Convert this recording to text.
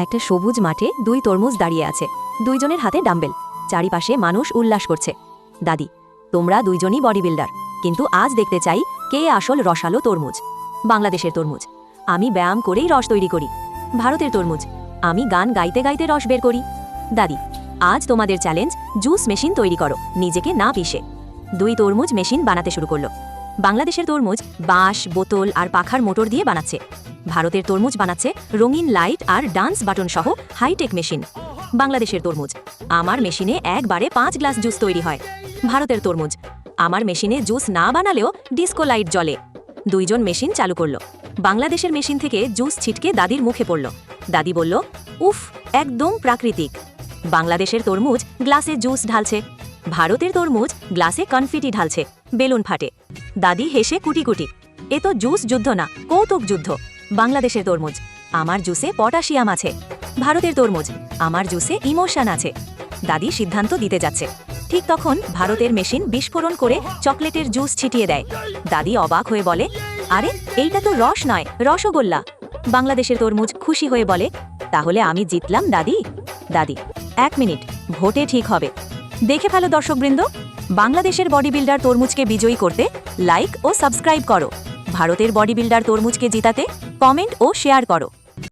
একটা সবুজ মাঠে দুই তরমুজ দাঁড়িয়ে আছে, দুইজনের হাতে ডাম্বেল। চারিপাশে মানুষ উল্লাস করছে। দাদি, তোমরা দুইজনই বডি বিল্ডার, কিন্তু আজ দেখতে চাই কে আসল রসালো তরমুজ। বাংলাদেশের তরমুজ, আমি ব্যায়াম করেই রস তৈরি করি। ভারতের তরমুজ, আমি গান গাইতে গাইতে রস বের করি। দাদি, আজ তোমাদের চ্যালেঞ্জ, জুস মেশিন তৈরি করো নিজেকে না পিষে। দুই তরমুজ মেশিন বানাতে শুরু করলো। বাংলাদেশের তরমুজ বাঁশ, বোতল আর পাখার মোটর দিয়ে বানাচ্ছে। ভারতের তরমুজ বানাচ্ছে রঙিন লাইট আর ডান্স বাটন সহ হাইটেক মেশিন। বাংলাদেশের তরমুজ, আমার মেশিনে একবারে 5 গ্লাস জুস তৈরি হয়। ভারতের তরমুজ, আমার মেশিনে জুস না বানালেও ডিস্কো লাইট জ্বলে। দুইজন মেশিন চালু করলো। বাংলাদেশের মেশিন থেকে জুস ছিটকে দাদির মুখে পড়ল। দাদি বলল, উফ, একদম প্রাকৃতিক। বাংলাদেশের তরমুজ গ্লাসে জুস ঢালছে। ভারতের তরমুজ গ্লাসে কনফিটি ঢালছে, বেলুন ফাটে। দাদি হেসে কুটি কুটি, এ তো জুস যুদ্ধ না, কৌতুক যুদ্ধ। বাংলাদেশের তরমুজ, আমার জুসে পটাশিয়াম আছে। ভারতের তরমুজ, আমার জুসে ইমোশন আছে। দাদি সিদ্ধান্ত দিতে যাচ্ছে, ঠিক তখন ভারতের মেশিন বিস্ফোরণ করে চকলেটের জুস ছিটিয়ে দেয়। দাদি অবাক হয়ে বলে, আরে এইটা তো রস নয়, রসগোল্লা। বাংলাদেশের তরমুজ খুশি হয়ে বলে, তাহলে আমি জিতলাম দাদি। দাদি, 1 মিনিট, ভোটে ঠিক হবে। দেখে ফেলো দর্শকবৃন্দ, বাংলাদেশের বডি বিল্ডার তরমুজকে বিজয়ী করতে লাইক ও সাবস্ক্রাইব করো। ভারতের বডি বিল্ডার তরমুজকে জিতাতে কমেন্ট ও শেয়ার করো।